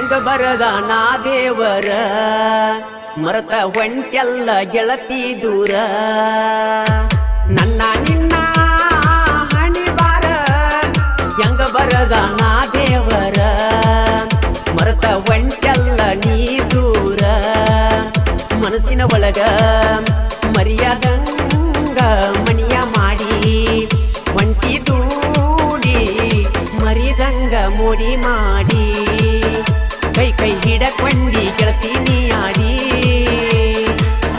ಹೆಂಗ ಬರದ ನಾ ದೇವರ ಮರತ ಹೊಂಟೆಲ್ಲ ಗೆಳತಿ ದೂರ ನನ್ನ ನಿನ್ನ ಹಣಿ ಬಾರ ಹೆಂಗ ಬರದ ನಾ ದೇವರ ಮರತ ಹೊಂಟೆಲ್ಲ ನೀ ದೂರ ಮನಸ್ಸಿನ ಒಳಗ ಮರ್ಯಾದಂಗ ಮಣಿಯ ಮಾಡಿ ಒಂಟಿ ದೂಡಿ ಮರಿದಂಗ ಮೋಡಿ ಮಾಡಿ ಕೈ ಕೈ ಹಿಡಕೊಂಡಿ ಗೆಳತೀನಿ ಆಡಿ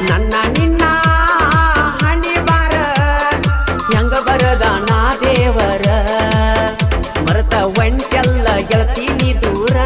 ನನ್ನ ನಿನ್ನ ಹಣಿ ಬಾರ ಹೆಂಗ ಬರದ ನಾ ದೇವರ ಮರತ ಒಂಟೆಲ್ಲ ಗೆಳತೀನಿ ದೂರ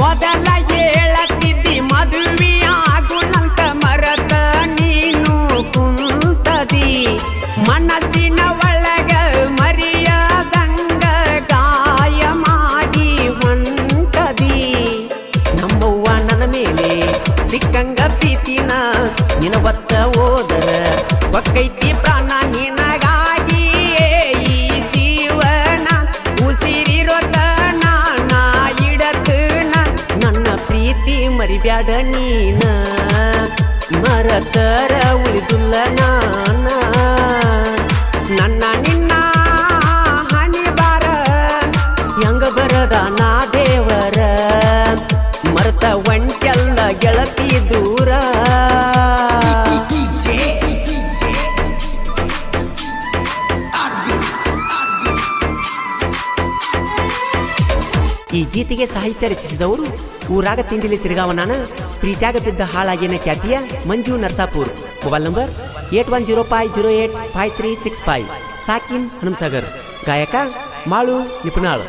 ಮೊದಲ ಹೇಳತ್ತಿದ್ದಿ ಮದುವೆಯಾಗುಣಂತ ಮರತ ನೀನು ಕುಂತದಿ ಮನಸ್ಸಿನ ಒಳಗ ಮರಿಯದಂಗ ಗಾಯ ಮಾಡಿ ಹೊಂಟದಿ ನಮ್ಮವ್ವ ನನ್ನ ಮೇಲೆ ಸಿಕ್ಕಂಗ ಪ್ರೀತಿನ ನಿನ ಒತ್ತ ಹೋದರ ಒಕ್ಕೈತಿ ಪ್ರಾಣ ನಿನಗಾಗಿ ಈ ಜೀವನ ಉಸಿರಿರೋತ ಮರಿಬ್ಯಾಡ ನೀನ ಮರತರ ಉಳಿದುಲ್ಲ ನಾನ ನನ್ನ ನಿನ್ನ ಹಣಿ ಬಾರ ಹೆಂಗ ಬರದ ನಾ ದೇವರ ಮರತ ಒಂಟೆಲ್ಲ ಗೆಳತಿ ದೂರ ಈ ಗೀತೆಗೆ ಸಾಹಿತ್ಯ ರಚಿಸಿದವರು ಊರಾಗ ತಿಂಡಿಲಿ ತಿರುಗಾವನಾನ ಪ್ರೀತ್ಯಾಗ ಬಿದ್ದ ಹಾಳಾಗಿನ ಖ್ಯಾತಿಯ ಮಂಜು ನರ್ಸಾಪುರ್ ಮೊಬೈಲ್ ನಂಬರ್ 8105085365 ಸಾಕಿನ್ ಹನುಮಸಾಗರ್ ಗಾಯಕ ಮಾಳು ನಿಪುಣಾಳ್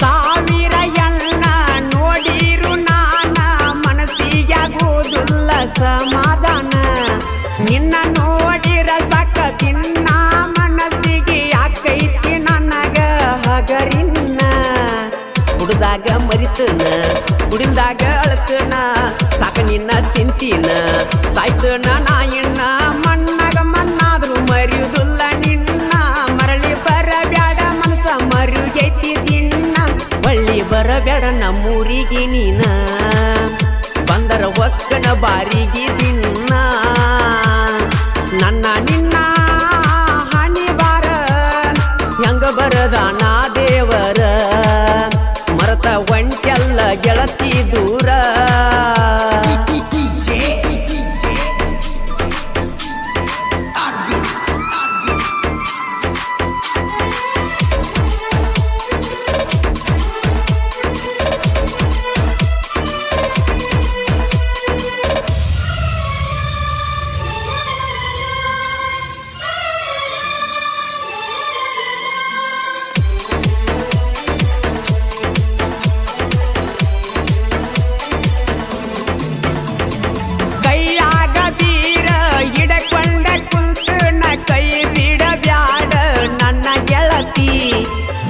ಸಾವಿರ ಎಣ್ಣ ನೋಡಿರು ನಾನ ಮನಸ್ಸಿಗಾಗೋದಿಲ್ಲ ಸಮಾಧಾನ ನಿನ್ನ ನೋಡಿರ ಸಾಕ ತಿನ್ನ ಮನಸ್ಸಿಗೆ ಯಾಕೈತಿ ನನಗ ಹಗರಿನ್ನ ಕುಡ್ದಾಗ ಮರಿತನ ಕುಡಿಲ್ದಾಗ ಅಳತನ ಸಾಕ ನಿನ್ನ ಚಿಂತಿನ ಸಾಯ್ತನ ನಾಯಣ್ಣ ಮಣ್ಣಾಗ ಮಣ್ಣಾದ್ರು ಮರಿಯುವುದಿಲ್ಲ ನಿನ್ನ ಮರಳಿ ಬರಬ್ಯಾಡ ಮನಸ ಮರಿಯೈತಿ ದಿನ್ನ ಒಳ್ಳಿ ಬರಬ್ಯಾಡ ನಮ್ಮೂರಿಗೆ ನೀನ ಬಂದರ ಒಕ್ಕನ ಬಾರಿಗೆ ದಿನ್ನ ನನ್ನ ನಿನ್ನ ಹಣಿ ಬಾರ ಹೆಂಗ ಬರದ ನಾ ದೇವರ ಮರತ ಒಂಟೆಲ್ಲ ಗೆಳತಿ ದೂರ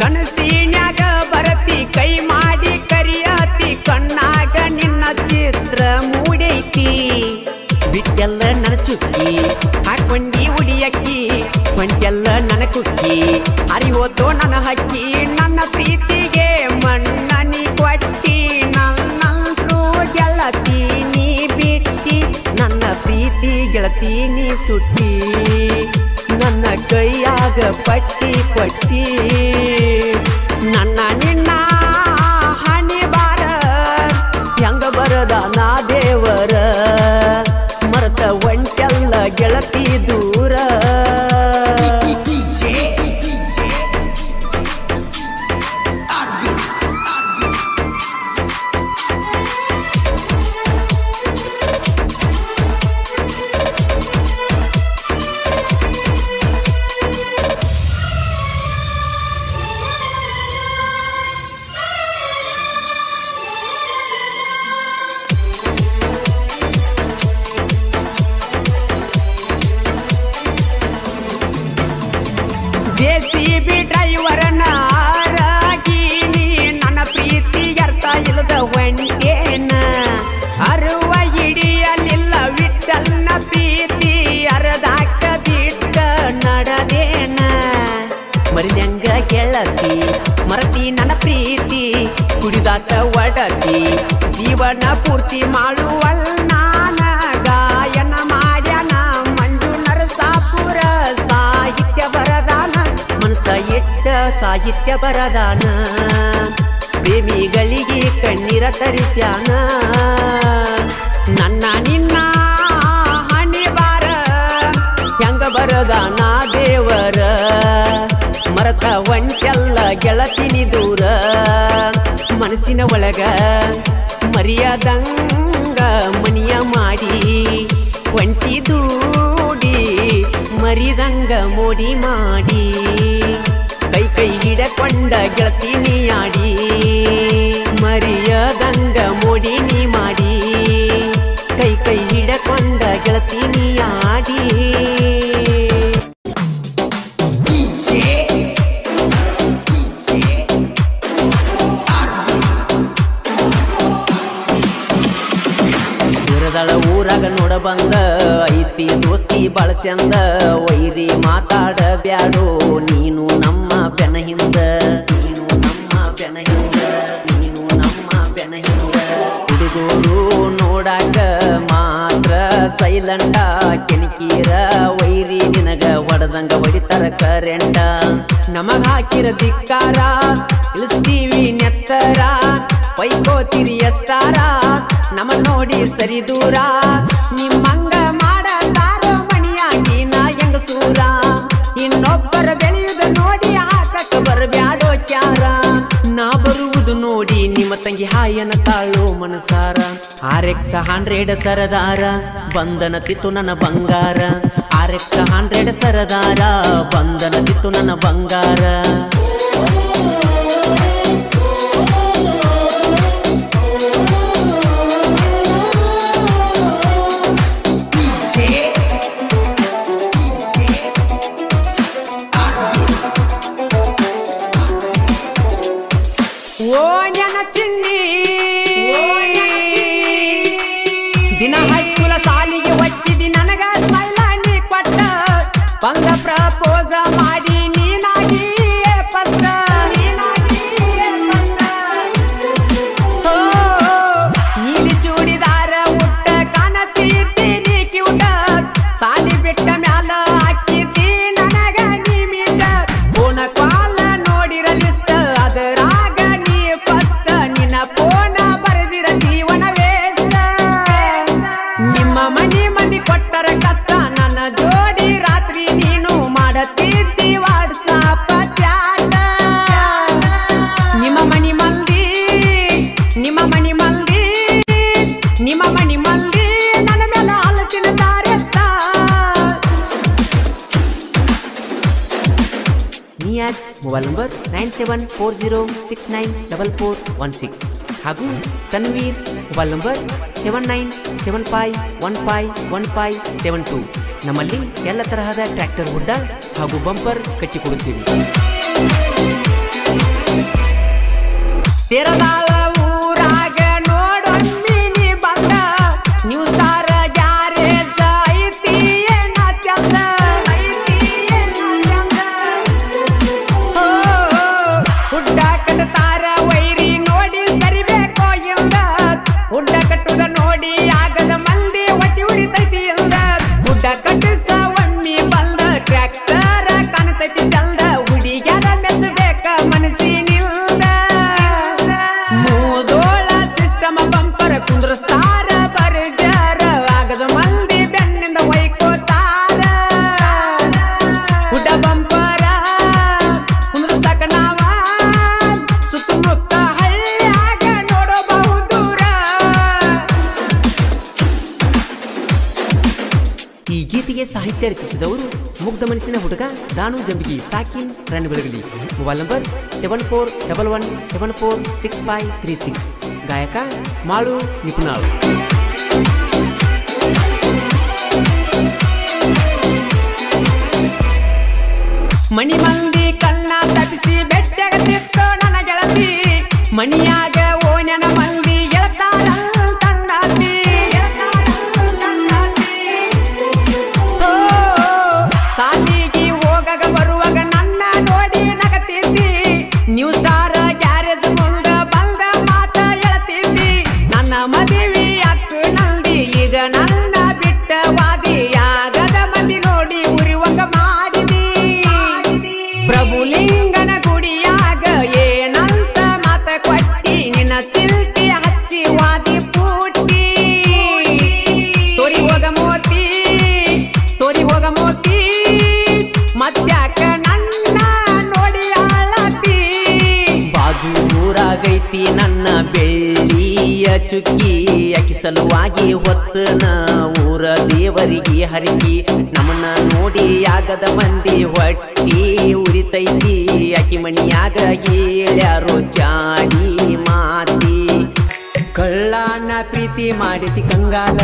ಕನಸಿನ್ಯಾಗ ಬರತಿ ಕೈ ಮಾಡಿ ಕರಿಯತಿ ಕಣ್ಣಾಗ ನಿನ್ನ ಚಿತ್ರ ಮೂಡೈತಿ ಬಿಟ್ಟೆಲ್ಲ ನನ್ನ ಚುಕ್ಕಿ ಹಾಕೊಂಡಿ ಉಡಿಯಕ್ಕಿ ಹೊಂಟೆಲ್ಲ ನನ್ನ ಕುಕ್ಕಿ ಅರಿವೋತೋ ನನ್ನ ಹಕ್ಕಿ ನನ್ನ ಪ್ರೀತಿಗೆ ಮಣ್ಣನಿ ಕೊಟ್ಟಿ ನನ್ನಂತ್ರು ಗೆಳತಿ ನೀ ಬಿಟ್ಟಿ ನನ್ನ ಪ್ರೀತಿ ಗೆಳತಿ ನೀ ಸುಟ್ಟಿ ನನ್ನ ಕೈಯಾಗ ಪಟ್ಟಿ ಕೊಟ್ಟಿ ನನ್ನ ನಿನ್ನ ಹಣಿ ಬಾರ ಹೆಂಗ ಬರದ ನಾ ದೇವರ ಮರತ ಒಂಟೆಲ್ಲ ಗೆಳತಿ ದೂರ ಬಡತಿ ಜೀವನ ಪೂರ್ತಿ ಮಾಡುವಣ್ಣಾನ ಗಾಯನ ಮಾಡ್ಯಾನ ಮಂಜು ನರಸಾಪುರ ಸಾಹಿತ್ಯ ಬರದಾನ ಮನಸ ಇಟ್ಟ ಸಾಹಿತ್ಯ ಬರದಾನ ಪ್ರೇಮಿಗಳಿಗೆ ಕಣ್ಣೀರ ತರಿಸ್ಯಾನ ನನ್ನ ನಿನ್ನ ಹಣಿ ಬಾರ ಹೆಂಗ ಬರದಾನ ದೇವರ ಮರತ ಒಂಟೆಲ್ಲ ಗೆಳತಿನಿ ದೂರ ಮನಸ್ಸಿನ ಒಳಗ ಮರಿಯದಂಗ ಮನಿಯ ಮಾಡಿ ಒಂಟಿ ದೂಡಿ ಮರಿದಂಗ ಮೋಡಿ ಮಾಡಿ ಕೈ ಕೈ ಹಿಡಕೊಂಡ ಗೆಳತಿನಿ ಆಡಿ ಮರಿಯದಂಗ ಮೋಡಿ ನೀ ಮಾಡಿ ಕೈ ಕೈ ಹಿಡಕೊಂಡ ಗೆಳತಿನಿ ಆಡಿ ಊರಾಗ ನೋಡ ಬಂದ ಐತಿ ದೋಸ್ತಿ ಬಾಳ ಚಂದ ವೈರಿ ಮಾತಾಡ ಬ್ಯಾಡೋ ನೀನು ನಮ್ಮ ಬೆನ ಹಿಂದ ನೀನು ನಮ್ಮ ಬೆನ ಹಿಂದ ನೀನು ನಮ್ಮ ಬೆನ ಹಿಂದ ಹುಡುಗರು ನೋಡಾಕ ಮಾತ್ರ ಸೈಲೆಂಟ ಕೆಣಕೀರ ವೈರಿ ನಿನಗ ಹೊಡೆದಂಗ ಹೊಡಿತಾರ ಕರೆಂಟ ನಮಗ ಹಾಕಿರ ಧಿಕ್ಕಾರ ಇಳಿಸ್ತೀವಿ ನೆತ್ತರ ಪೈಕೋತಿರಿ ಎಷ್ಟಾರ ನಮ್ಮ ನೋಡಿ ಸರಿ ದೂರ ನಿಮ್ಮಂಗ ಮಾಡತಾರೋ ಮಣಿಯಾಗಿ ನಾ ಹೆಂಗಸೂರ ಇನ್ನೊಬ್ಬರ ಬೆಳೆಯುವುದು ನೋಡಿ ಹಾಕಕ್ಕ ಬರಬ್ಯಾಡೋ ಕ್ಯಾರ ನಾ ಬರುವುದು ನೋಡಿ ನಿಮ್ಮ ತಂಗಿ ಹಾಯನ ತಾಳೋ ಮನಸಾರ RX 100 ಸರದಾರ ಬಂಧನ ತಿತ್ತು ನನ್ನ ಬಂಗಾರ RX 100 ಸರದಾರ ಬಂಧನ ತಿತ್ತು ನನ್ನ ಬಂಗಾರ ದಿನ ಹೈಸ್ಕೂಲ ಸಾಲಿಗೆ ಒಟ್ಟಿದಿ ನನಗ ಸ್ಮೈಲ ನೀ ಕೊಟ್ಟ ಬಂದ ಪ್ರಪೋಸ ಮಾಡಿ ನೀನಾಗಿ ಫಸ್ಟ್ ನೀಲಿ ಚೂಡಿದಾರ ಉಟ್ಟ ಕಾಣತೀರ್ತಿ ನೀ ಕ್ಯೂಟ ಸಾಲಿ ಬಿಟ್ಟ ಮ್ಯಾಲ ಹಾಕಿದ್ದಿ ನನಗ ನೀ ಮೀಟ ಫೋನ ಕಾಲ ನೋಡಿರ ಲಿಸ್ಟ್ ಅದರಾಗ ನೀ ಫಸ್ಟ್ ನಿನ್ನ ಫೋನ ಬರೆದಿರ ಜೀವನ ವೇಸ್ಟ್ ನಿಮ್ಮ ಮನಿ ಮಂದಿ ಕೊಟ್ಟರ ಕಷ್ಟ ನನ್ನ ಜೋಡಿ ರಾತ್ರಿ ನೀನು ಮಾಡತಿದ್ದಿ ವಾಟ್ಸಾಪ್ ಚಾಟ ನಿಮ್ಮ ಮನಿ ಮಂದಿ ನಿಮ್ಮ ಮನಿ ಮಂದಿ ನಿಮ್ಮ ಮನಿ ಮಂದಿ ನನ್ನ ಮೇಲೆ ಆಲೋಚನ ತಾರೆಷ್ಟ ನಿಯಾಜ್ ಮೊಬೈಲ್ ನಂಬರ್ 9740694416 ಹಾಗೂ ತನ್ವೀರ್ ಮೊಬೈಲ್ ನಂಬರ್ 7975151572 ನಮ್ಮಲ್ಲಿ ಎಲ್ಲ ತರಹದ ಟ್ರ್ಯಾಕ್ಟರ್ ಹುಡ್ಡ ಹಾಗೂ ಬಂಪರ್ ಕಟ್ಟಿಕೊಡುತ್ತೀವಿ ತೆರದಾಳ ಊರಾಗ ನೋಡೊಮ್ಮಿ ನೀ ಬಂದ ನ್ಯೂ ಸ್ಟಾರ್ ಗ್ಯಾರೇಜ್ ಐತಿ ಏನ ಚಂದ ಹುಡ್ಡ ಕಟ್ಟತಾರ ವೈರಿ ನೋಡಿ ಸರಿಬೇಕೋ ಇಲ್ಲ ಹುಡ್ಡ ಕಟ್ಟುದ ನೋಡಿ ಆಗದ ಮಂದಿ ಒಟ್ಟಿ ಉರಿತೈತಿ ಇಲ್ಲ ಹುಡ್ಡ ಕಟ್ಟಿಸ ಒಮ್ಮಿ ಬಂದ ಟ್ರ್ಯಾಕ್ಟರ್ ಕಾಣತೈತಿ ಚಂದ ಹುಡುಗ್ಯಾರ ಮೆಚ್ಚಬೇಕ ಮನಸ್ಸಿನಿಲ್ದ ಮೂದೋಳ ಸಿಸ್ಟಮ ಬಂಪರ್ ಕುಂದ್ರಸ್ತಾರ ಬರ್ಜಾರ ಆಗದ ಮಂದಿ ಬೆನ್ನಿಂದ ಒಯ್ಕೋತಾರ ಹುಡ್ಡ ಬಂಪರ ಕುಂದ್ರಸಾಕ ನಾವ ಸುತ್ತಮುತ್ತ ಹಳ್ಳಿಯಾಗ ನೋಡಬಹುದೂರ ಈ ಗೀತೆಗೆ ಸಾಹಿತ್ಯ ರಚಿಸಿದವರು ಮುಗ್ಧ ಮನಸ್ಸಿನ ಹುಡುಗ ದಾನು ಜಂಬಿಗಿ ಸಾಕಿನ್ ರನ್ ಬೆಳಗಲಿ ಮೊಬೈಲ್ ನಂಬರ್ 7411746536 ಗಾಯಕ ಮಾಳು ನಿಪುಣಾಳು ಮಣಿ ಮಂದಿ ಕಣ್ಣ ತಪ್ಪಿಸಿ ಬೆಟ್ಟಗತ್ತಿತ್ತು ನನ್ನ ಗೆಳತಿ ಮಣಿಯಾಗ ಓಣ್ಯನ ಮಂದಿ ಗೆಳತಾಳ ತಣ್ಣಾತಿ ಸಾಲಿಗೆ ಹೋಗಾಗ ಬರುವಾಗ ನನ್ನ ನೋಡಿ ನಗತಿದ್ದಿ ನ್ಯೂ ಸ್ಟಾರ್ ಗ್ಯಾರೇಜ್ ಮುಂದ ಬಂದ ಮಾತ ಹೇಳ್ತಿ ಬೆಳ್ಳಿಯ ಚುಕ್ಕಿ ಅಕ್ಕಿ ಸಲುವಾಗಿ ಹೊತ್ತನ ಊರ ದೇವರಿಗೆ ಹರಗಿ ನಮ್ಮನ್ನ ನೋಡಿ ಆಗದ ಮಂದಿ ಹೊಟ್ಟಿ ಉರಿತೈತಿ ಅಕ್ಕಿ ಮಣಿಯಾಗ ಹೇಳ್ಯಾರೋ ಜಾಡಿ ಮಾತಿ ಕಳ್ಳನ ಪ್ರೀತಿ ಮಾಡಿತಿ ಕಂಗಾಲ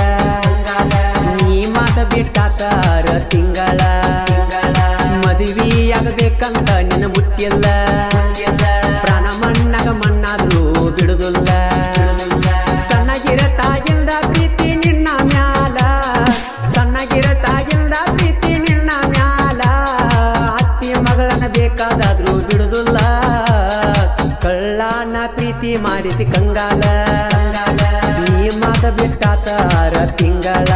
ನೀ ಮಾತ ಬಿಟ್ಟಾತಾರ ತಿಂಗಳ ಮದುವೆಯಾಗಬೇಕಂತ ನಿನ್ನ ಮುಟ್ಟಿಲ್ಲ ಪ್ರಾಣ ಮಣ್ಣಾಗ ಮಣ್ಣಾದ್ರೂ ಬಿಡುದಿಲ್ಲ ಸಣ್ಣಗಿರತಾಗಿಲ್ದ ಪ್ರೀತಿ ನಿನ್ನ ಮ್ಯಾಲ ಸಣ್ಣಗಿರತಾಗಿಲ್ದ ಪ್ರೀತಿ ನಿನ್ನ ಮ್ಯಾಲ ಅತ್ತಿ ಮಗಳನ್ನ ಬೇಕಾದಾದ್ರೂ ಬಿಡುದಿಲ್ಲ ಕಳ್ಳನ ಪ್ರೀತಿ ಮಾಡಿತಿ ಕಂಗಾಲ ನೀ ಮಾತ ಬಿಟ್ಟಾತಾರ ತಿಂಗಳ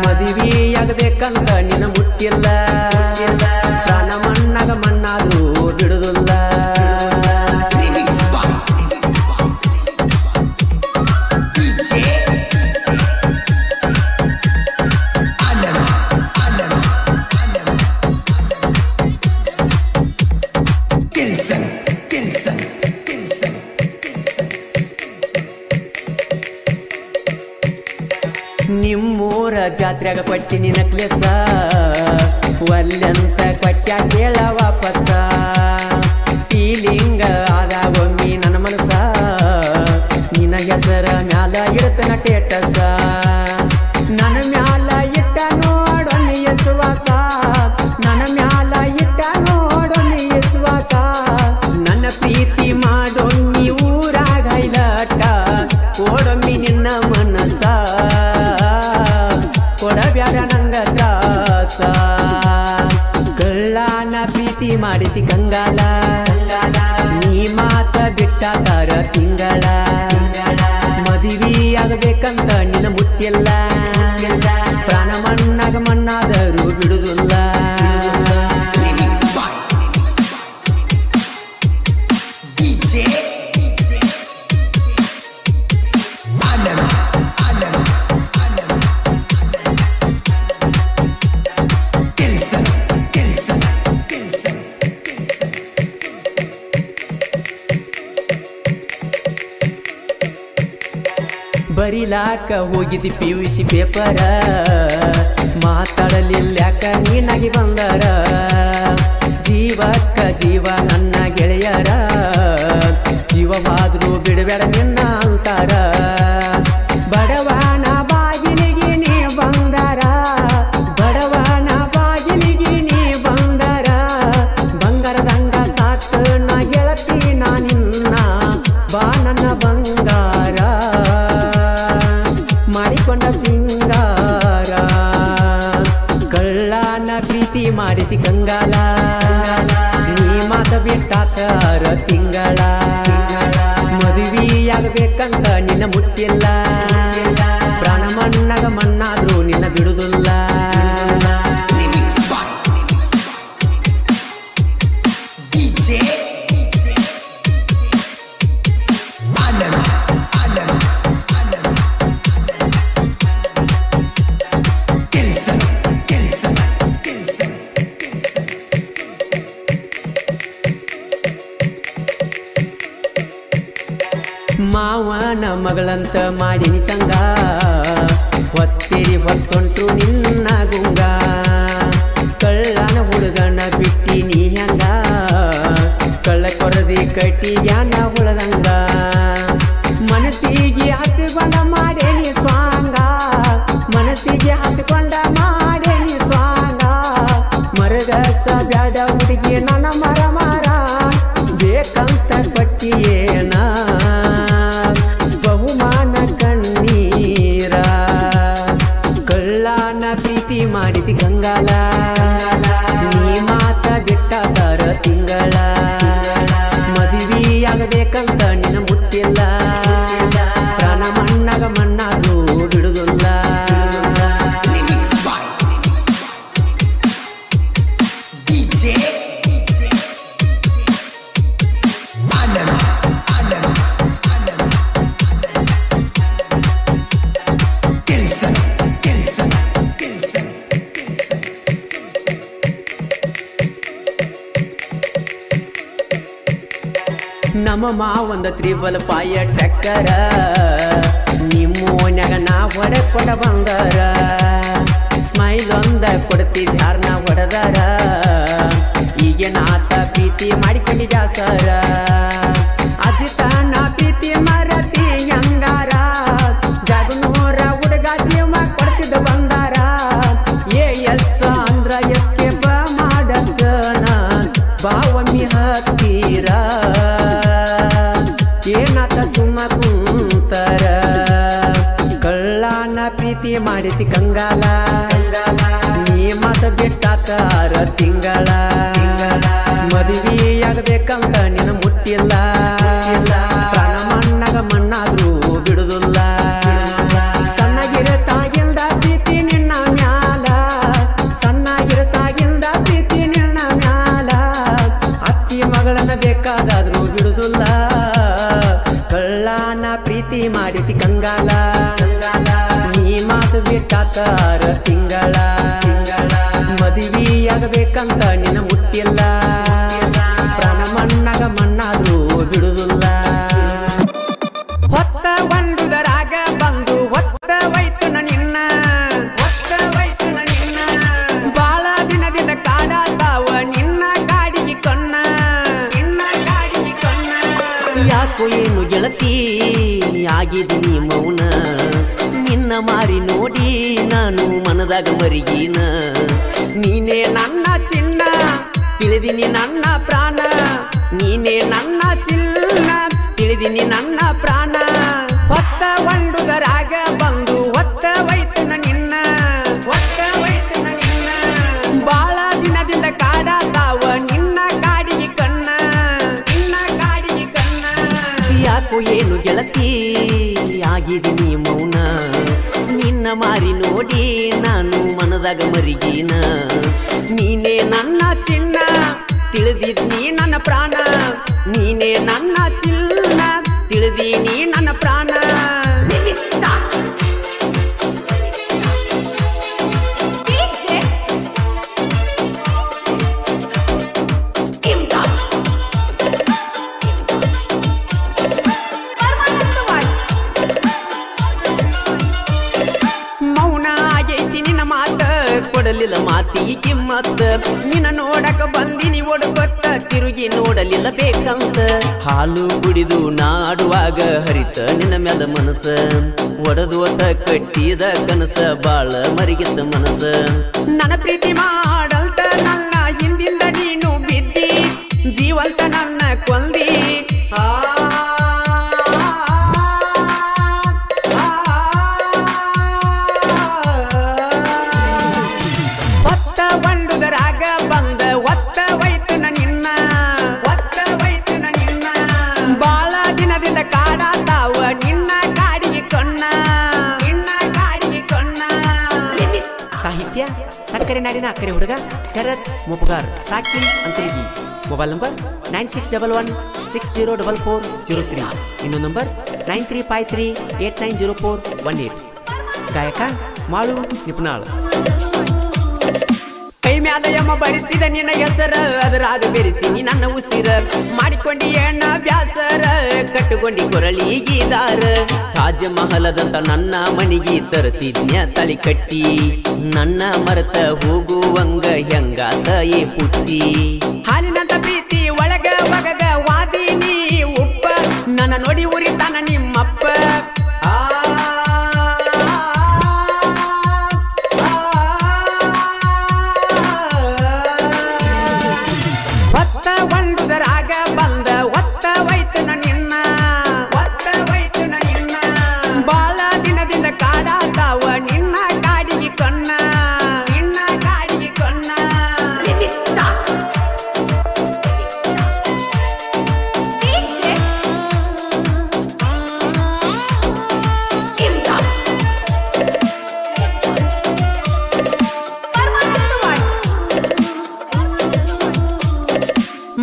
ಮದುವೆಯಾಗಬೇಕಂತ ನಿನ್ನ ಮುಟ್ಟಿಲ್ಲ ಪ್ರಾಣ ಮಣ್ಣಾಗ ಮಣ್ಣಾದ್ರೂ ಬಿಡುದಿಲ್ಲ ನಿಮ್ಮೂರ ಜಾತ್ರೆಗ ಕೊಟ್ಟಿನಿ ನಕ್ಲೆಸ ಒಲ್ಲೆಂತ ಕೊಟ್ಟ ಕೇಳ ವಾಪಸ ಫೀಲಿಂಗ ಆದಾಗೊಮ್ಮಿ ನನ್ನ ಮನಸ ನಿನ್ನ ಹೆಸರ ಮ್ಯಾಲ ಇಡ್ತನ ಟೇಟಸ ನನ್ನ ಮ್ಯಾಲ ಇಟ್ಟ ನೋಡೊಮ್ಮೆ ಯಸುವಾಸ ನನ್ನ ಮ್ಯಾಲ ಇಟ್ಟ ನೋಡೊಮ್ಮೆ ಯಸುವಾಸ ನನ್ನ ಪ್ರೀತಿ ಮಾಡೊಮ್ಮಿ ಊರಾಗ ಹೈಲಾಟ ಓಡೊಮ್ಮಿ ನಿನ್ನ ಮನಸ ಕೊಡಬ್ಯಾಡ ನಂಗ ತ್ರಾಸ ಕಳ್ಳನ ಪ್ರೀತಿ ಮಾಡಿತಿ ಕಂಗಾಲ ನೀ ಮಾತ ಬಿಟ್ಟಾತಾರ ತಿಂಗಳ ಮದುವೆಯಾಗಬೇಕಂತ ನಿನ್ನ ಮುಟ್ಟಿಲ್ಲ ಪ್ರಾಣ ಮಣ್ಣಾಗ ಮಣ್ಣಾದರೂ ಬಿಡುದಿಲ್ಲ ಬರಿಲಾಕ ಹೋಗಿದ್ದಿ PUC ಪೇಪರ ಮಾತಾಡಲಿಲ್ಯಾಕ ನೀನಾಗಿ ಬಂದರ ಜೀವಕ್ಕ ಜೀವ ನನ್ನ ಗೆಳೆಯರ ಜೀವವಾದ್ರೂ ಬಿಡಬೇಡ ನಿನ್ನ ಅಂತಾರ ಬಡವನ ಬಾಗಿಲಿಗೆ ನೀ ಬಂದರ ಬಡವನ ಬಾಗಿಲಿಗೆ ನೀ ಬಂದರ ಬಂಗಾರದಂಗ ಸಾತ್ ನಾ ಗೆಳತಿ ನಾ ನಿನ್ನ ಬಾ ನನ್ನ ಬಂಗಾರ ಮಾಡಿಕೊಂಡ ಸಿಂಗಾರ ಕಳ್ಳನ ಪ್ರೀತಿ ಮಾಡಿತಿ ಕಂಗಾಲ ನೀ ಮಾತ ಬಿಟ್ಟಾತಾರ ತಿಂಗಳ ಮದುವೆಯಾಗಬೇಕಂತ ನಿನ್ನ ಮುಟ್ಟಿಲ್ಲ ಪ್ರಾಣ ಮಣ್ಣಾಗ ಮಣ್ಣಾದ್ರೂ ನಿನ್ನ ಬಿಡುದಿಲ್ಲ ಮಾವನ ಮಗಳಂತ ಮಾಡಿನಿ ಸಂಗ ಹೊತ್ತೇರಿ ಹೊತ್ತೊಂಟು ನಿನ್ನ ಗುಂಗ ಕಳ್ಳನ ಹುಡುಗನ ಬಿಟ್ಟಿ ನೀ ಹಂಗ ಕಳ್ಳ ಕೊರದಿ ಕಟ್ಟಿಯಾನ ಹುಳದಂಗ ಮನಸ್ಸಿಗೆ ಹಚ್ಚಿಕೊಂಡ ಮಾಡೇನಿ ಸ್ವಾಂಗ ಮನಸ್ಸಿಗೆ ಹಚ್ಚಿಕೊಂಡ ಮಾಡೇನಿ ಸ್ವಾಂಗ ಮರಗಸ ಬ್ಯಾಡ ಹುಡುಗಿ ನನ್ನ ಮರ ಮರ ಬೇಕಂತ ಪಟ್ಟಿಯೇನ ಬಹುಮಾನ ಕಣ್ಣೀರ ಕಳ್ಳನ ಪ್ರೀತಿ ಮಾಡಿತಿ ಕಂಗಾಲ ನೀ ಮಾತ ಬಿಟ್ಟಾತಾರ ತಿಂಗಳ ಮದುವೆಯಾಗಬೇಕಂತ ನಿನ್ನ ಮುಟ್ಟಿ ಮಾಮ ಒಂದು ತ್ರಿಬಲ್ ಪಾಯ ಟ್ರ್ಯಾಕ್ಟರ ನಿಮ್ಮ ಓನ್ಯಾಗ ನಾ ಹೊಡೆಕೊಂಡ ಬಂದರ ಸ್ಮೈಲ್ ಒಂದ ಕೊಡ್ತಿದ್ದ ಯಾರನ್ನ ಹೊಡೆದಾರ ಈಗೇನಾತ ಪ್ರೀತಿ ಮಾಡಿಕೊಂಡಿದ್ದ ಸರ ಅಜಿತ ನಾ ಪ್ರೀತಿ ಮರತಿ ಹಂಗಾರ ಜಾಗನೂರ ಹುಡುಗ ಜೀವ ಕೊಡ್ತಿದ್ದ ಬಂದಾರ ಎಸ್ ಅಂದ್ರ ಎಸ್ಕೇಪ್ ಮಾಡದನ ಬಾವಮ್ಮಿ ಹತ್ತೀರ ಏನಾತ ಸುಮ್ಮ ಕುಂತರ ಕಳ್ಳನ ಪ್ರೀತಿ ಮಾಡಿತಿ ಕಂಗಾಲ ನೀ ಮಾತ ಬಿಟ್ಟಾತಾರ ತಿಂಗಳ ಮದುವೆಯಾಗಬೇಕಂತ ನಿನ್ನ ಮುಟ್ಟಿಲ್ಲ ಪ್ರಾಣ ಮಣ್ಣಾಗ ಮಣ್ಣಾದ್ರೂ ಬಿಡುದಿಲ್ಲ ಸಣ್ಣಗಿರತಾಗಿಲ್ದ ಪ್ರೀತಿ ನಿನ್ನ ಮ್ಯಾಲ ಸಣ್ಣಗಿರತಾಗಿಲ್ದ ಪ್ರೀತಿ ನಿನ್ನ ಮ್ಯಾಲ ಅತ್ತಿ ಮಗಳನ್ನ ಬೇಕಾದಾದ್ರೂ ಬಿಡುದಿಲ್ಲ ಕಳ್ಳನ ಪ್ರೀತಿ ಮಾಡಿತಿ ಕಂಗಾಲ ನೀ ಮಾತು ಬಿಟ್ಟಾತಾರ ತಿಂಗಳ ಮದುವೆಯಾಗಬೇಕಂತ ನಿನ್ನ ಮುಟ್ಟಿಲ್ಲ ಪ್ರಾಣ ಮಣ್ಣಾಗ ಮಣ್ಣಾದ್ರೂ ಬಿಡುದಿಲ್ಲ ಹೊತ್ತ ಒಂದುದರಾಗ ಬಂದು ಹೊತ್ತ ವೈತನ ನಿನ್ನ ಬಾಳ ದಿನದಿಂದ ಕಾಡಾತಾವ ನಿನ್ನ ಕಾಡಿಗೆ ಕಣ್ಣ ಯಾಕೋ ಏನು ಗೆಳತಿ ಆಗಿದ್ದೀನಿ ಮೌನ ನಿನ್ನ ಮಾರಿ ನೋಡಿ ನಾನು ಮನದಾಗ ಮರಿಗೀನ ನೀನೇ ನನ್ನ ಚಿನ್ನ ತಿಳಿದಿನಿ ನನ್ನ ಪ್ರಾಣ ನೀನೇ ನನ್ನ ಚಿನ್ನ ತಿಳಿದಿನಿ ನನ್ನ ಪ್ರಾಣ ಹೊತ್ತ ಒಂದುದರಾಗ ಬಂದು ಹೊತ್ತ ವೈತನ ನಿನ್ನ ಬಾಳ ದಿನದಿಂದ ಕಾಡಾತಾವ ನಿನ್ನ ಕಾಡಿಗೆ ಕಣ್ಣ ಯಾಕೋ ಏನು ಗೆಳತಿ ಆಗಿದ್ದೀನಿ ಮೌನ ನಿನ್ನ ಮಾರಿ ನೋಡಿ ನಾನು ಮನದಾಗ ಮರಿಗೀನ ನೀನೇ ನನ್ನ ಚಿನ್ನ ತಿಳಿದಿದ್ನಿ ನನ್ನ ಪ್ರಾಣ ನೀನೇ ನನ್ನ ಚಿನ್ನ ತಿಳಿದೀನಿ ನನ್ನ ಪ್ರಾಣ ಕೊಡಲಿಲ್ಲ ಮಾತಿಗೆ ಕಿಮ್ಮತ್ತ ನಿನ್ನ ನೋಡಕ ಬಂದಿನಿ ಒಡಗೊತ್ತ ತಿರುಗಿ ನೋಡಲಿಲ್ಲ ಬೇಕಂತ ಹಾಲು ಕುಡಿದು ನಾಡುವಾಗ ಹರಿತ ನಿನ್ನ ಮ್ಯಾಲ ಮನಸ ಒಡದೋತ ಕಟ್ಟಿದ ಕನಸ ಬಾಳ ಮರಿಗಿದ್ದ ಮನಸ ನನ್ನ ಪ್ರೀತಿ ಮಾಡಲ್ತ ನನ್ನ ಹಿಂದಿಂದ ನೀನು ಬಿದ್ದಿ ಜೀವಂತ ನನ್ನ ಕೊಂದಿ ಸಾಹಿತ್ಯ ಸಕ್ಕರೆ ನಾಡಿನ ಅಕ್ಕರೆ ಹುಡುಗ ಶರತ್ ಮುಪಗಾರ್ ಸಾಕಿ ಅಂತಲಿಗಿ ಮೊಬೈಲ್ ನಂಬರ್ 9611604403 ಇನ್ನೊಂದು ನಂಬರ್ 9353890418 ಗಾಯಕ ಮಾಳು ನಿಪುಣಾಳ್ ಕೈ ಮ್ಯಾಲ ಯಮ್ಮ ಬರಿಸಿದ ನಿನ್ನ ಹೆಸರ ಅದರಾಗ ಬೆರೆಸಿ ನೀ ನನ್ನ ಉಸಿರ ಮಾಡಿಕೊಂಡಿ ಎಣ್ಣ ಬ್ಯಾಸರ ಕಟ್ಟುಕೊಂಡಿ ಕೊರಳಿಗೀದಾರ ತಾಜ ಮಹಲದಂತ ನನ್ನ ಮನಿಗೆ ತರ್ತಿದ್ನ್ಯ ತಳಿ ಕಟ್ಟಿ ನನ್ನ ಮರತ ಹೋಗುವಂಗ ಹೆಂಗಾತ ಏ ಪುಟ್ಟಿ ಹಾಲಿನಂತ ಪ್ರೀತಿ ಒಳಗ ಒಗದ ವಾದಿನಿ ಉಪ್ಪ ನನ್ನ ನೋಡಿ ಉರಿತಾನ ನಿಮ್ಮಪ್ಪ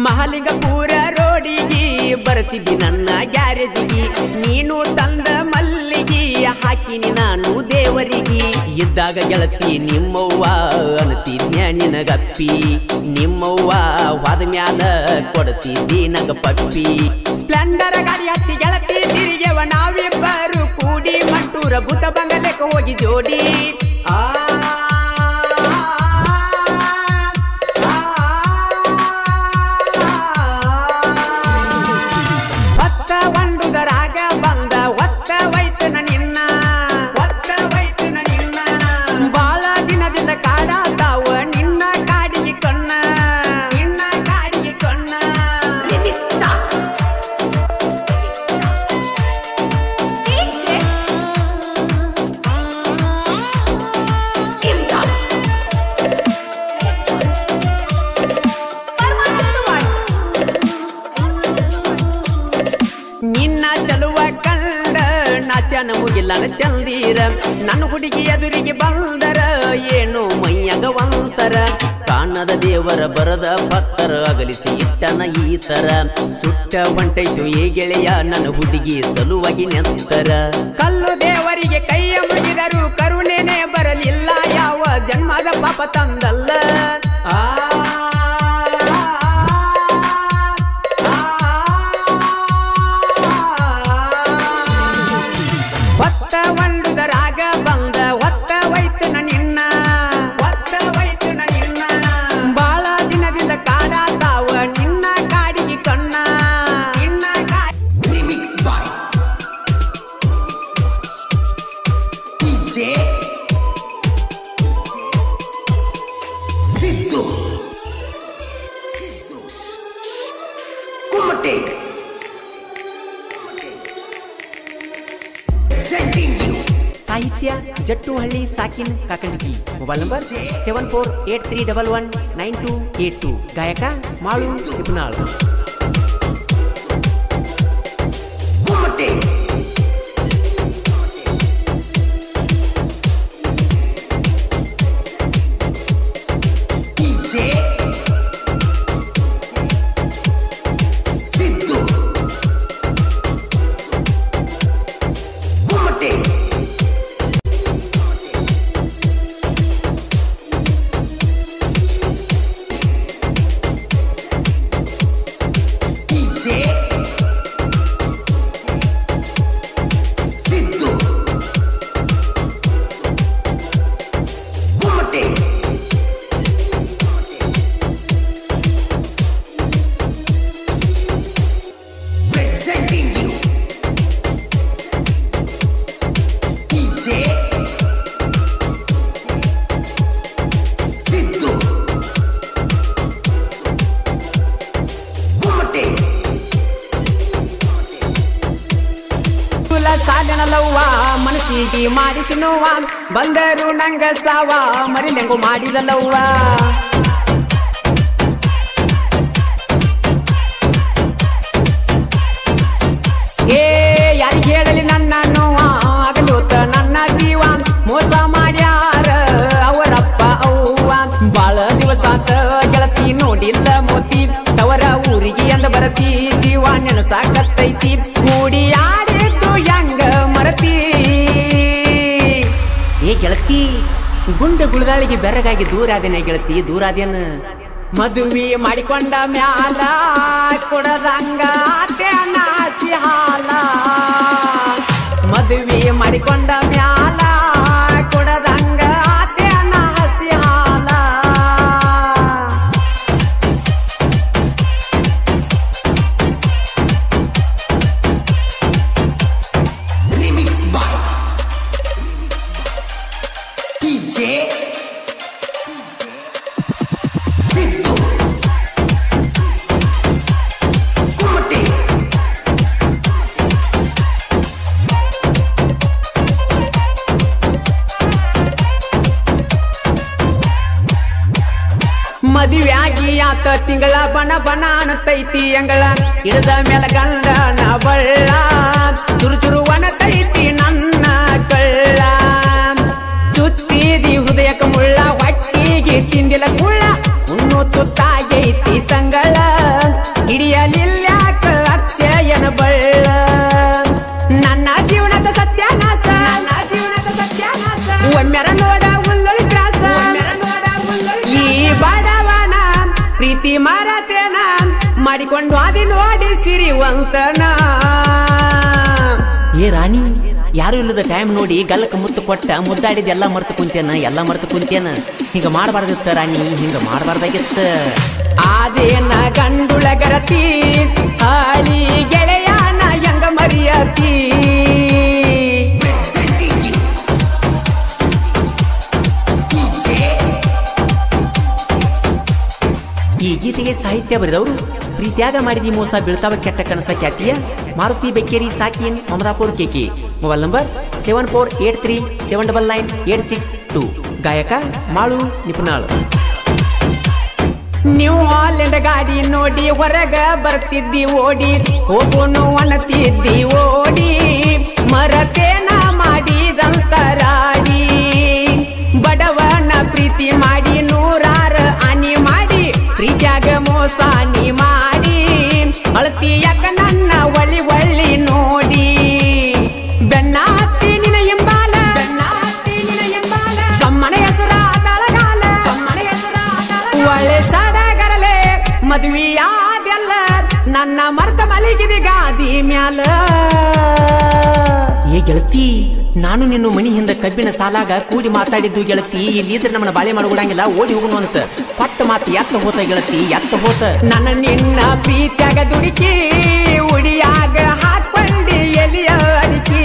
ಮಹಾಲಿಂಗಪುರ ರೋಡಿಗೆ ಬರ್ತಿದ್ದಿ ನನ್ನ ಗ್ಯಾರೇಜಿಗೆ ನೀನು ತಂದ ಮಲ್ಲಿಗೆ ಹಾಕಿನಿ ನಾನು ದೇವರಿಗೆ ಇದ್ದ ಹುಟ್ಟಿದಾಗ ಗೆಳತಿ ನಿಮ್ಮವ್ವ ಅನ್ನತಿದ್ನ್ಯ ನಿನಗಪ್ಪಿ ನಿಮ್ಮವ್ವ ವಾದ ಮ್ಯಾಲ ಕೊಡ್ತಿದ್ದಿ ನಂಗ ಪಪ್ಪಿ ಸ್ಪ್ಲೆಂಡರ್ ಗಾಡಿ ಹತ್ತಿ ಗೆಳತಿ ತಿರುಗೆವ ನಾವಿಬ್ಬರು ಕೂಡಿ ಮಂಟೂರ ಭೂತ ಬಂಗಲೆಕ್ಕ ಹೋಗಿ ಜೋಡಿ ಮುಗಿಲ್ಲನ ಚಂದೀರ ನನ್ನ ಹುಡುಗಿ ಎದುರಿಗೆ ಬಂದರ ಏನು ಮೈಯಾಗ ಒಂತರ ಕಾಣದ ದೇವರ ಬರದ ಭಕ್ತರ ಅಗಲಿಸಿ ಇಟ್ಟನ ಈ ತರ ಸುಟ್ಟ ಹೊಂಟೈತು ಏ ಗೆಳೆಯ ನನ್ನ ಹುಡುಗಿ ಸಲುವಾಗಿ ನೆಂತರ ಕಲ್ಲು ದೇವರಿಗೆ ಕೈಯ ಮುಗಿದರು ಕರುಣೆನೆ ಬರಲಿಲ್ಲ ಯಾವ ಜನ್ಮದ ಪಾಪ ತಂದಲ್ಲ ಸಾಹಿತ್ಯ ಜಟ್ಟುಹಳ್ಳಿ ಸಾಕಿನ್ ಕಾಕಂಡಿಕಿ ಮೊಬೈಲ್ ನಂಬರ್ 7483119282 ಗಾಯಕ ಮಾಳು ಇಬ್ನಾಳ್ ಸಾಧನಲವ್ವ ಮನಸ್ಸಿಗೆ ಮಾಡಿತು ನೋವ ಬಂದರು ನಂಗ ಸಾವ ಮರಿಲೆಂಗು ಮಾಡಿದಲವ್ವ ಏ ಯಾರಿಗೆ ಹೇಳಲಿ ನನ್ನ ನೋವ ಆಗಲೋತ ನನ್ನ ಜೀವ ಮೋಸ ಮಾಡ್ಯಾರ ಅವರಪ್ಪ ಅವ್ವ ಬಾಳ ದಿವಸ ಆತ ಗೆಳತಿ ನೋಡಿಲ್ಲ ಮೋತಿ ತವರ ಊರಿಗೆ ಅಂದ ಬರತಿ ಜೀವ ನೆನಸಾಕತ್ತೈತಿ ಮೂಡಿ ಆಡಿದ್ದು ಹೆಂಗ ಮರತಿ ಏ ಗೆಳತಿ ಗುಂಡ ಗುಳದಾಳಿಗೆ ಬೆರಗಾಗಿ ದೂರಾದೇನೆ ಗೆಳತಿ ದೂರಾದೇನ ಮದುವೆ ಮಾಡಿಕೊಂಡ ಮ್ಯಾಲ ಕೊಡದಂಗ ನಾಸಿ ಹಾಲ ಮದುವೆ ಮಾಡಿಕೊಂಡ ಮ್ಯಾಲ ಕೊಡದಂಗ ನಾಸಿ ಹಾಲ ಮದುವೆಯಾಗಿ ಆತ ತಿಂಗಳ ಬಣ ಬಣ ಅನ್ನತೈತಿ ಅಂಗಳ ಇಡದ ಮೇಲ ಗಂಡನ ಬಳ್ಳ ಚುರು ಚುರು ಒಣತೈತಿ ನನ್ನ ಕಳ್ಳ ಚುತ್ತಿದಿ ಹೃದಯಕ ಮುಳ್ಳ ಹೊಟ್ಟಿಗೆ ತಿಂದಿಲ್ಲ ಕುಳ್ಳ ಉಣ್ಣು ತುತ್ತಾಗೈತಿ ತಂಗಳ ಹಿಡಿಯಲಿಲ್ಯಾಕ ಅಕ್ಷಯನ ಬಳ್ಳ ನನ್ನ ಜೀವನದ ಸತ್ಯಾನಾಶ ಒಮ್ಮೆರ ನೋಡ ಶ್ರೀಮಂತನ ಏ ರಾಣಿ ಯಾರು ಇಲ್ಲದ ಟೈಮ್ ನೋಡಿ ಗಲ್ಲಕ್ಕೆ ಮುತ್ತು ಕೊಟ್ಟ ಮುದ್ದಾಡಿದ ಎಲ್ಲ ಮರ್ತು ಕುಂತೇನ ಹಿಂಗ ಮಾಡಬಾರ್ದಿತ್ತ ರಾಣಿ ಹಿಂಗ ಮಾಡಬಾರ್ದಾಗಿತ್ತ ಆದೇನ ಗಂಡುಳ ಗರತಿ ಹಾಳಿ ಗೆಳೆಯನ ಹೆಂಗ ಮರಿಯತಿ ಈ ಗೀತೆಗೆ ಸಾಹಿತ್ಯ ಬರೆದವರು ಪ್ರೀತ್ಯಾಗ ಮಾಡಿದಿ ಮೋಸ ಬೀಳ್ತಾವ ಕೆಟ್ಟ ಕನಸ ಖ್ಯಾತಿಯ ಮಾರುತಿ ಬೆಕ್ಕೇರಿ ಸಾಕಿನ್ ಅಮರಾಪುರ್ ಕೇಕಿ ಮೊಬೈಲ್ ನಂಬರ್ 7483799862 ಗಾಯಕ ಮಾಳು ನಿಪುಣಾಳು ನ್ಯೂ ಹಾಲೆಂಡ್ ಗಾಡಿ ನೋಡಿ ಹೊರಗ ಬರ್ತಿದ್ದಿ ಓಡಿ ಹೋಗೋನು ಅನ್ನತಿದ್ದಿ ಓಡಿ ಮರತೇನ ಮಾಡಿದಂತ ರಾಡಿ ಬಡವನ ಪ್ರೀತಿ ಮಾಡಿ ನೂರಾರು ಆನಿ ಮಾಡಿ ಪ್ರೀತ್ಯಾಗ ಮೋಸ ನೀ ಮಾಡಿ ಅಳತಿ ಯಾಕ ನನ್ನ ಒಳ್ಳಿ ನೋಡಿ ಬೆನ್ನ ಹತ್ತಿ ನಿನ ಎಂಬಾಲ ಕಮ್ಮನ ಹೆಸರ ತಳಗಾಲ ಒಳ್ಳೆ ಸಡಗರಲೆ ಮದುವೆಯಾದೆಲ್ಲ ನನ್ನ ಮರ್ತ ಮಲಗಿದೆ ಗಾದಿ ಮ್ಯಾಲ ಏ ಗೆಳತಿ ನಾನು ನಿನ್ನ ಮನಿ ಹಿಂದ ಕಬ್ಬಿನ ಸಾಲಾಗ ಕೂಡಿ ಮಾತಾಡಿದ್ದು ಗೆಳತಿ ಇಲ್ಲಿದ್ರೆ ನಮ್ಮನ್ನ ಬಾಳೆ ಮಾಡ್ಕೊಡಂಗಿಲ್ಲ ಓಡಿ ಹೋಗುನು ಅಂತ ಪಟ್ಟ ಮಾತು ಎತ್ತ ಹೋತ ಗೆಳತಿ ಎತ್ತ ಹೋತ ನನ್ನ ನಿನ್ನ ಪ್ರೀತ್ಯಾಗ ದುಡುಕಿ ಉಡಿಯಾಗ ಹಾಕೊಂಡಿ ಎಲಿಯ ಅಡಿಕಿ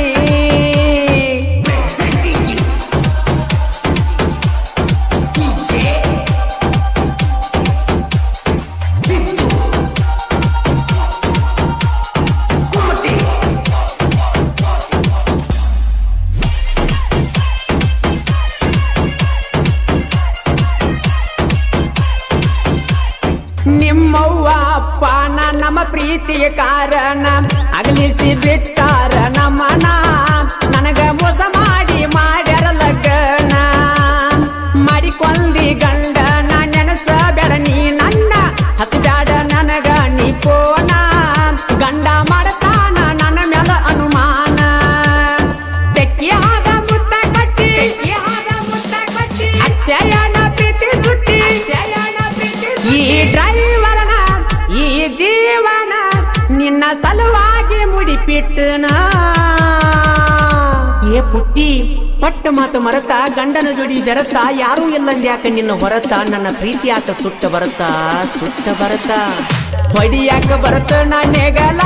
ನಿಮ್ಮವ್ವ ಅಪ್ಪನ ನಮ್ಮ ಪ್ರೀತಿಗೆ ಕಾರಣ ಅಗಲಿಸಿ ಬಿಟ್ಟಾರ ನಮ್ಮನ ನನಗ ಮೋಸ ಮಾಡಿ ಮಾಡ್ಯಾರ ಲಗ್ನ ಮಾಡಿಕೊಂಡಿ ಗಂಡನ ನೆನಸ ಬೇಡ ನೀ ನನ್ನ ಹಚ್ಚಬ್ಯಾಡ ನನಗ ನೀ ಪೋನ ಗಂಡ ಮಾಡತಾನ ನನ್ನ ಮ್ಯಾಲ ಅನುಮಾನ ತೆಕ್ಕಿಯಾದ ಮುತ್ತ ಕಟ್ಟಿ ಅಕ್ಷಯನ ಪ್ರೀತಿ ಸುಟ್ಟಿ ಈ ಡ್ರೈವರನ ಈ ಜೀವನ ನಿನ್ನ ಸಲುವಾಗಿ ಮುಡಿಪಿಟ್ಟನ ಏ ಪುಟ್ಟಿ ಪಟ್ಟ ಮಾತು ಮರತ ಗಂಡನ ಜೋಡಿ ಬೆರತ ಯಾರೂ ಇಲ್ಲಂದ್ಯಾಕ ನಿನ್ನ ಹೊರತ ನನ್ನ ಪ್ರೀತಿ ಯಾಕ ಸುಟ್ಟ ಬರತ ಹೊಡಿಯಾಕ ಬರತ ನಾನೆಗಲ